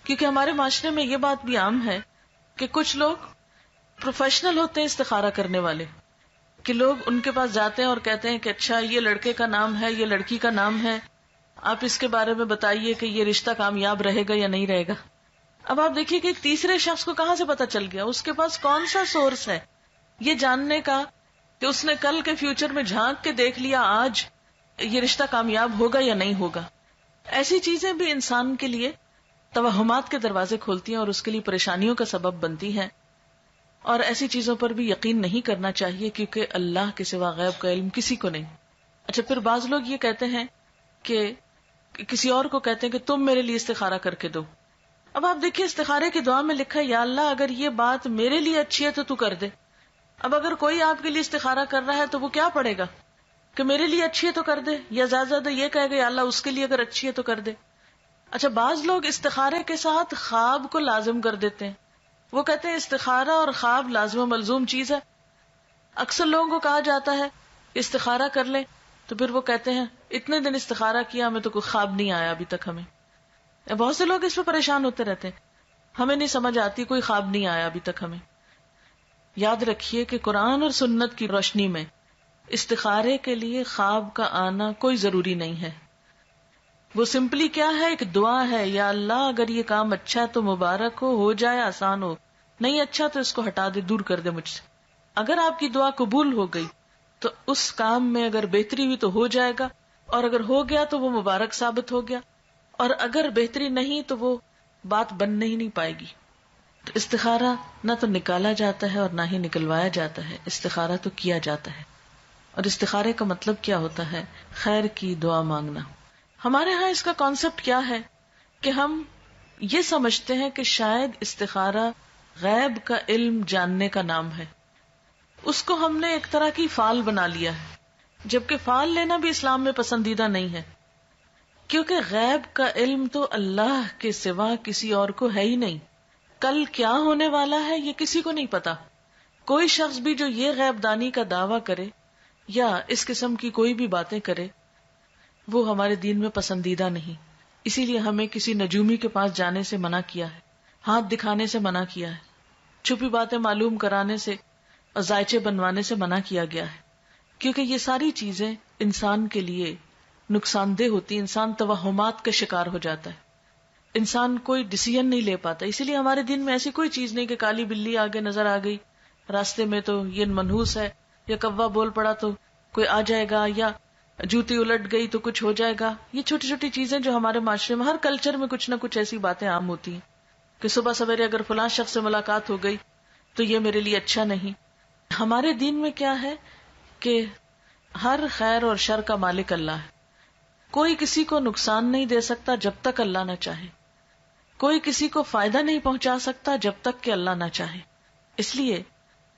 کیونکہ ہمارے معاشرے میں یہ بات بھی عام ہے کہ کچھ لوگ پروفیشنل ہوتے ہیں استخارہ کرنے والے، کہ لوگ ان کے پاس جاتے ہیں اور کہتے ہیں کہ اچھا یہ لڑکے کا نام ہے، یہ لڑکی کا نام ہے، آپ اس کے بارے میں بتائیے کہ یہ رشتہ کامیاب رہے گا یا نہیں رہے گا. اب آپ دیکھیے کہ ایک تیسرے شخص کو کہاں سے پتا چل گیا، اس کے پاس کون سا سورس ہے یہ جاننے کا کہ اس نے کل کے فیوچر میں جھانک کے دیکھ لیا آج یہ رشتہ کامیاب ہوگا یا نہیں ہوگا. ایسی چیزیں بھی انسان کے لیے توہمات کے دروازے کھولتی ہیں اور اس کے لیے پریشانیوں کا سبب بنتی ہیں، اور ایسی چیزوں پر بھی یقین نہیں کرنا چاہیے کیونکہ اللہ کے سوا غیب کا علم کسی کو نہیں. اچھا، پھر بعض لوگ یہ کہتے ہیں کہ کسی اور کو کہتے ہیں کہ تم میرے لیے استخارہ کر کے دو. اب آپ دیکھیے استخارے کی دعا میں لکھا ہے یا اللہ اگر یہ بات میرے لیے اچھی ہے تو کر دے. اب اگر کوئی آپ کے لیے استخارہ کر رہا ہے تو وہ کیا پڑھے گا کہ میرے لیے اچھی ہے تو کر دے، یا زیادہ زیادہ یہ کہے گا یا اللہ اس کے لیے اگر اچھی ہے تو کر دے. اچھا، بعض لوگ استخارے کے ساتھ خواب کو لازم کر دیتے ہیں. وہ کہتے ہیں استخارہ اور خواب لازم و ملزوم چیز ہے. اکثر لوگوں کو کہا جاتا ہے استخارہ کر لیں تو پھر وہ کہتے ہیں اتنے دن استخارہ کیا ہمیں تو کوئی خواب نہیں آیا ابھی تک. ہمیں بہت سے لوگ اس پہ پریشان ہوتے رہتے ہیں، ہمیں نہیں سمجھ آتی، کوئی خواب نہیں آیا ابھی تک ہمیں. یاد رکھیے کہ قرآن اور سنت کی روشنی میں استخارے کے لیے خواب کا آنا کوئی ضروری نہیں ہے. وہ سمپلی کیا ہے، ایک دعا ہے، یا اللہ اگر یہ کام اچھا ہے تو مبارک ہو جائے، آسان ہو، نہیں اچھا تو اس کو ہٹا دے، دور کر دے مجھ سے. اگر آپ کی دعا قبول ہو گئی تو اس کام میں اگر بہتری ہوئی تو ہو جائے گا، اور اگر ہو گیا تو وہ مبارک ثابت ہو گیا، اور اگر بہتری نہیں تو وہ بات بن نہیں پائے گی. تو استخارہ نہ تو نکالا جاتا ہے اور نہ ہی نکلوایا جاتا ہے، استخارہ تو کیا جاتا ہے. اور استخارے کا مطلب کیا ہوتا ہے؟ خیر کی دعا مانگنا. ہمارے ہاں اس کا کانسیپٹ کیا ہے کہ ہم یہ سمجھتے ہیں کہ شاید استخارہ غیب کا علم جاننے کا نام ہے. اس کو ہم نے ایک طرح کی فال بنا لیا ہے، جبکہ فال لینا بھی اسلام میں پسندیدہ نہیں ہے، کیونکہ غیب کا علم تو اللہ کے سوا کسی اور کو ہے ہی نہیں. کل کیا ہونے والا ہے یہ کسی کو نہیں پتا. کوئی شخص بھی جو یہ غیب دانی کا دعویٰ کرے یا اس قسم کی کوئی بھی باتیں کرے وہ ہمارے دین میں پسندیدہ نہیں. اسی لیے ہمیں کسی نجومی کے پاس جانے سے منع کیا ہے، ہاتھ دکھانے سے منع کیا ہے، چھپی باتیں معلوم کرانے سے اور ذائچے بنوانے سے منع کیا گیا ہے، کیونکہ یہ ساری چیزیں انسان کے لیے نقصان دہ ہوتی. انسان توہمات کا شکار ہو جاتا ہے، انسان کوئی ڈیسیژن نہیں لے پاتا. اسی لیے ہمارے دین میں ایسی کوئی چیز نہیں کہ کالی بلی آگے نظر آ گئی راستے میں تو یہ منحوس ہے، یا کوا بول پڑا تو کوئی آ جائے گا، یا جوتی الٹ گئی تو کچھ ہو جائے گا. یہ چھوٹی چھوٹی چیزیں جو ہمارے معاشرے میں ہر کلچر میں کچھ نہ کچھ ایسی باتیں عام ہوتی ہیں کہ صبح سویرے اگر فلاں شخص سے ملاقات ہو گئی تو یہ میرے لیے اچھا نہیں. ہمارے دین میں کیا ہے کہ ہر خیر اور شر کا مالک اللہ ہے. کوئی کسی کو نقصان نہیں دے سکتا جب تک اللہ نہ چاہے، کوئی کسی کو فائدہ نہیں پہنچا سکتا جب تک کہ اللہ نہ چاہے. اس لیے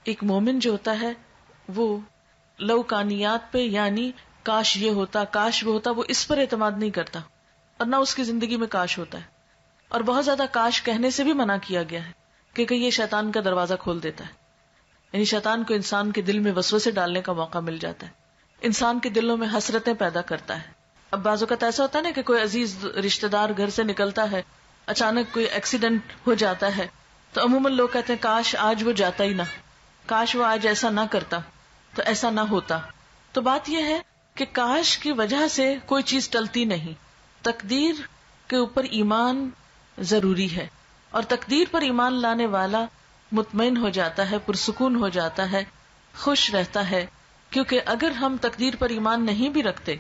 ایک مومن جو ہوتا ہے وہ لوکانیات پہ، یعنی کاش یہ ہوتا، کاش وہ ہوتا، وہ اس پر اعتماد نہیں کرتا، اور نہ اس کی زندگی میں کاش ہوتا ہے. اور بہت زیادہ کاش کہنے سے بھی منع کیا گیا ہے کیونکہ یہ شیطان کا دروازہ کھول دیتا ہے. یعنی شیطان کو انسان کے دل میں وسوسے ڈالنے کا موقع مل جاتا ہے، انسان کے دلوں میں حسرتیں پیدا کرتا ہے. اب بعض اوقات ایسا ہوتا ہے نا کہ کوئی عزیز رشتہ دار گھر سے نکلتا ہے، اچانک کوئی ایکسیڈنٹ ہو جاتا ہے تو عموماً لوگ کہتے ہیں کاش آج وہ جاتا ہی نہ، کاش وہ آج ایسا نہ کرتا تو ایسا نہ ہوتا. تو بات یہ ہے کہ کاش کی وجہ سے کوئی چیز ٹلتی نہیں. تقدیر کے اوپر ایمان ضروری ہے، اور تقدیر پر ایمان لانے والا مطمئن ہو جاتا ہے، پرسکون ہو جاتا ہے، خوش رہتا ہے. کیونکہ اگر ہم تقدیر پر ایمان نہیں بھی رکھتے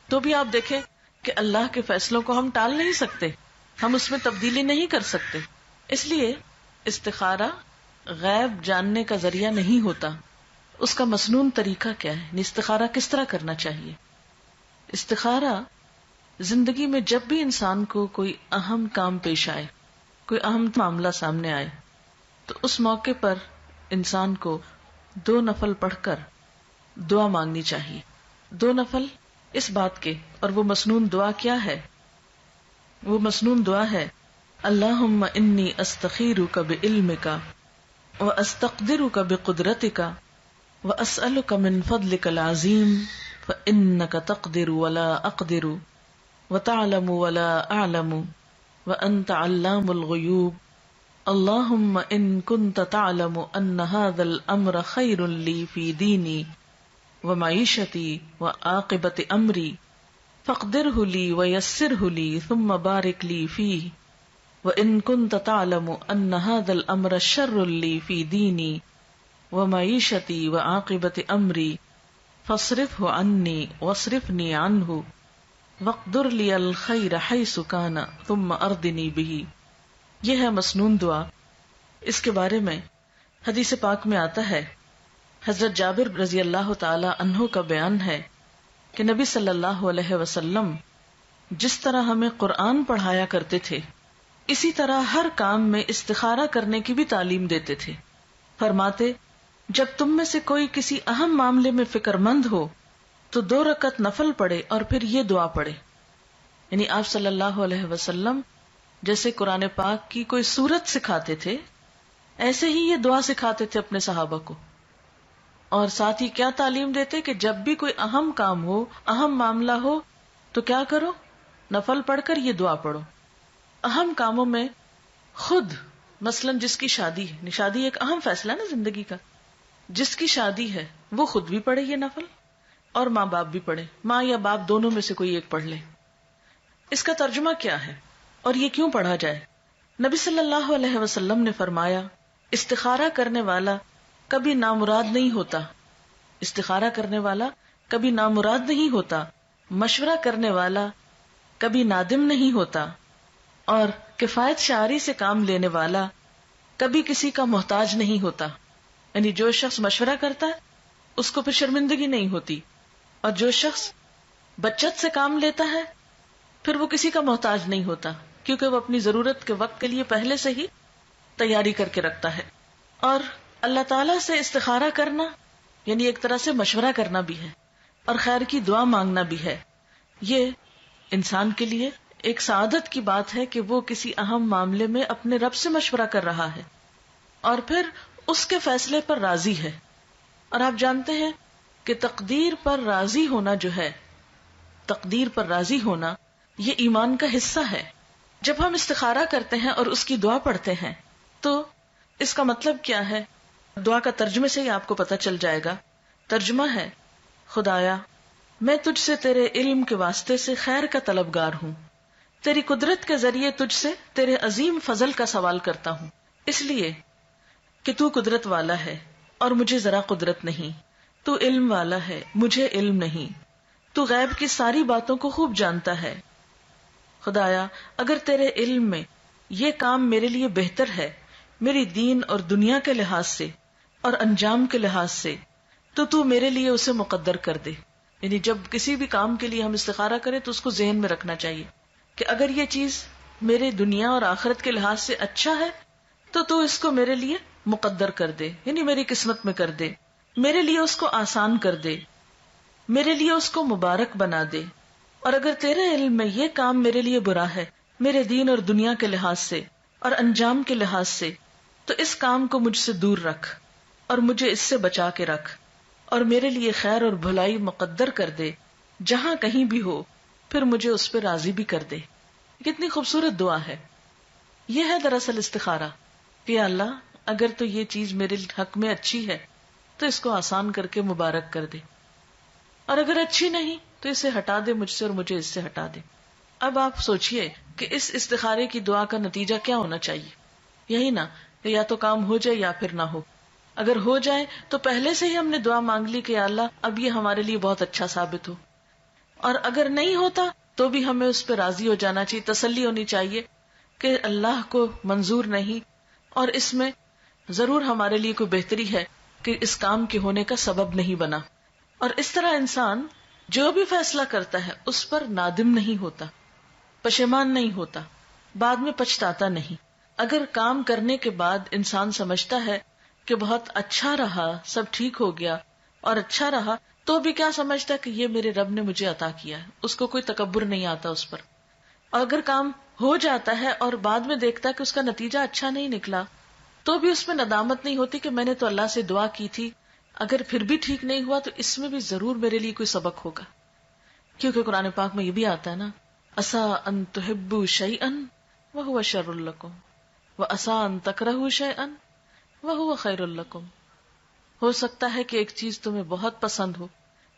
تو بھی آپ دیکھیں کہ اللہ کے فیصلوں کو ہم ٹال نہیں سکتے، ہم اس میں تبدیلی نہیں کر سکتے. اس لیے استخارہ غیب جاننے کا ذریعہ نہیں ہوتا. اس کا مسنون طریقہ کیا ہے؟ استخارہ کس طرح کرنا چاہیے؟ استخارہ زندگی میں جب بھی انسان کو کوئی اہم کام پیش آئے، کوئی اہم معاملہ سامنے آئے، تو اس موقع پر انسان کو 2 نفل پڑھ کر دعا مانگنی چاہیے. 2 نفل اس بات کے، اور وہ مسنون دعا کیا ہے؟ وہ مسنون دعا ہے اللہم انی استخیرک بعلمک واستقدرک بقدرتک واسألک من فضلک العظیم فانک تقدر ولا اقدر وتعلم ولا اعلم وأنت علام الغیوب اللہم ان کنت تعلم ان هذا الامر خیر لی فی دینی ومعیشتی وعاقبت امری فاقدرہ لی ویسرہ لی ثم بارک لی فیہ وان کنت تعلم ان هذا الامر شر لی فی دینی ومعیشتی وعاقبت امری فاصرفہ عنی واصرفنی عنہ وقدر لی الخیر حیث کان ثم اردنی بہ. یہ ہے مسنون دعا. اس کے بارے میں حدیث پاک میں آتا ہے، حضرت جابر رضی اللہ تعالی عنہ کا بیان ہے کہ نبی صلی اللہ علیہ وسلم جس طرح ہمیں قرآن پڑھایا کرتے تھے اسی طرح ہر کام میں استخارہ کرنے کی بھی تعلیم دیتے تھے. فرماتے جب تم میں سے کوئی کسی اہم معاملے میں فکر مند ہو تو 2 رکعت نفل پڑھے اور پھر یہ دعا پڑھے. یعنی آپ صلی اللہ علیہ وسلم جیسے قرآن پاک کی کوئی سورت سکھاتے تھے ایسے ہی یہ دعا سکھاتے تھے اپنے صحابہ کو. اور ساتھ ہی کیا تعلیم دیتے کہ جب بھی کوئی اہم کام ہو، اہم معاملہ ہو تو کیا کرو؟ نفل پڑھ کر یہ دعا پڑھو. اہم کاموں میں خود مثلا جس کی شادی ہے، شادی ایک اہم فیصلہ نا زندگی کا، جس کی شادی ہے وہ خود بھی پڑھے یہ نفل اور ماں باپ بھی پڑھے، ماں یا باپ دونوں میں سے کوئی ایک پڑھ لے. اس کا ترجمہ کیا ہے اور یہ کیوں پڑھا جائے؟ نبی صلی اللہ علیہ وسلم نے فرمایا استخارہ کرنے والا کبھی نامراد نہیں ہوتا، استخارہ کرنے والا کبھی نامراد نہیں ہوتا، مشورہ کرنے والا کبھی نادم نہیں ہوتا، اور کفایت شعاری سے کام لینے والا کبھی کسی کا محتاج نہیں ہوتا. یعنی جو شخص مشورہ کرتا ہے اس کو پھر شرمندگی نہیں ہوتی، اور جو شخص بچت سے کام لیتا ہے پھر وہ کسی کا محتاج نہیں ہوتا، کیونکہ وہ اپنی ضرورت کے وقت کے لیے پہلے سے ہی تیاری کر کے رکھتا ہے. اور اللہ تعالیٰ سے استخارہ کرنا یعنی ایک طرح سے مشورہ کرنا بھی ہے اور خیر کی دعا مانگنا بھی ہے. یہ انسان کے لیے ایک سعادت کی بات ہے کہ وہ کسی اہم معاملے میں اپنے رب سے مشورہ کر رہا ہے اور پھر اس کے فیصلے پر راضی ہے. اور آپ جانتے ہیں کہ تقدیر پر راضی ہونا جو ہے، تقدیر پر راضی ہونا یہ ایمان کا حصہ ہے. جب ہم استخارہ کرتے ہیں اور اس کی دعا پڑھتے ہیں تو اس کا مطلب کیا ہے؟ دعا کا ترجمے سے ہی آپ کو پتہ چل جائے گا. ترجمہ ہے خدایا میں تجھ سے تیرے علم کے واسطے سے خیر کا طلبگار ہوں، تیری قدرت کے ذریعے تجھ سے تیرے عظیم فضل کا سوال کرتا ہوں، اس لیے کہ تو قدرت والا ہے اور مجھے ذرا قدرت نہیں، تو علم والا ہے مجھے علم نہیں، تو غیب کی ساری باتوں کو خوب جانتا ہے. خدایا اگر تیرے علم میں یہ کام میرے لیے بہتر ہے میری دین اور دنیا کے لحاظ سے اور انجام کے لحاظ سے تو میرے لیے اسے مقدر کر دے. یعنی جب کسی بھی کام کے لیے ہم استخارہ کریں تو اس کو ذہن میں رکھنا چاہیے کہ اگر یہ چیز میرے دنیا اور آخرت کے لحاظ سے اچھا ہے تو اس کو میرے لیے مقدر کر دے، یعنی میری قسمت میں کر دے، میرے لیے اس کو آسان کر دے، میرے لیے اس کو مبارک بنا دے. اور اگر تیرے علم میں یہ کام میرے لیے برا ہے میرے دین اور دنیا کے لحاظ سے اور انجام کے لحاظ سے تو اس کام کو مجھ سے دور رکھ اور مجھے اس سے بچا کے رکھ اور میرے لیے خیر اور بھلائی مقدر کر دے جہاں کہیں بھی ہو، پھر مجھے اس پہ راضی بھی کر دے. کتنی خوبصورت دعا ہے. یہ ہے دراصل استخارہ کہ اللہ اگر تو یہ چیز میرے حق میں اچھی ہے تو اس کو آسان کر کے مبارک کر دے، اور اگر اچھی نہیں تو اسے ہٹا دے مجھ سے اور مجھے اس سے ہٹا دے. اب آپ سوچئے کہ اس استخارے کی دعا کا نتیجہ کیا ہونا چاہیے؟ یہی نا کہ یا تو کام ہو جائے یا پھر نہ ہو. اگر ہو جائے تو پہلے سے ہی ہم نے دعا مانگ لی کہ اللہ اب یہ ہمارے لیے بہت اچھا ثابت ہو، اور اگر نہیں ہوتا تو بھی ہمیں اس پہ راضی ہو جانا چاہیے، تسلی ہونی چاہیے کہ اللہ کو منظور نہیں اور اس میں ضرور ہمارے لیے کوئی بہتری ہے کہ اس کام کے ہونے کا سبب نہیں بنا. اور اس طرح انسان جو بھی فیصلہ کرتا ہے اس پر نادم نہیں ہوتا، پشیمان نہیں ہوتا، بعد میں پچھتاتا نہیں. اگر کام کرنے کے بعد انسان سمجھتا ہے کہ بہت اچھا رہا، سب ٹھیک ہو گیا اور اچھا رہا، تو بھی کیا سمجھتا کہ یہ میرے رب نے مجھے عطا کیا ہے، اس کو کوئی تکبر نہیں آتا اس پر. اور اگر کام ہو جاتا ہے اور بعد میں دیکھتا کہ اس کا نتیجہ اچھا نہیں نکلا تو بھی اس میں ندامت نہیں ہوتی کہ میں نے تو اللہ سے دعا کی تھی، اگر پھر بھی ٹھیک نہیں ہوا تو اس میں بھی ضرور میرے لیے کوئی سبق ہوگا. کیونکہ قرآن پاک میں یہ بھی آتا ہے نا، عسیٰ ان تحبوا شیئا وَهُوَ شَرٌّ لَكُمْ وَعَسَىٰ أَن تَكْرَهُوا شَيْئًا وَهُوَ خَيْرٌ لَكُمْ. ہو سکتا ہے کہ ایک چیز تمہیں بہت پسند ہو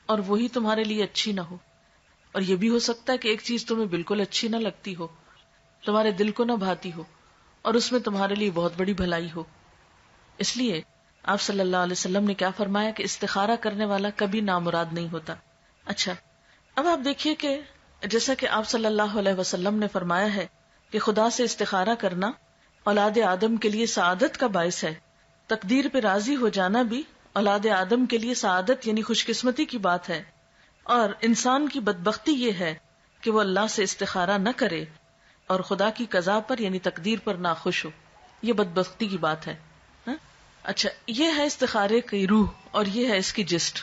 اور وہی تمہارے لیے اچھی نہ ہو، اور یہ بھی ہو سکتا ہے کہ ایک چیز تمہیں بالکل اچھی نہ لگتی ہو، تمہارے دل کو نہ بھاتی ہو، اور اس میں تمہارے لیے بہت بڑی بھلائی ہو. اس لیے آپ صلی اللہ علیہ وسلم نے کیا فرمایا کہ استخارہ کرنے والا کبھی نامراد نہیں ہوتا. اچھا، اب آپ دیکھیے کہ جیسا کہ آپ صلی اللہ علیہ وسلم نے فرمایا ہے کہ خدا سے استخارہ کرنا اولاد آدم کے لیے سعادت کا باعث ہے. تقدیر پہ راضی ہو جانا بھی اولاد آدم کے لیے سعادت یعنی خوش قسمتی کی بات ہے، اور انسان کی بدبختی یہ ہے کہ وہ اللہ سے استخارہ نہ کرے اور خدا کی قضا پر یعنی تقدیر پر ناخوش ہو. یہ بدبختی کی بات ہے. اچھا، یہ ہے استخارے کی روح اور یہ ہے اس کی جسٹ.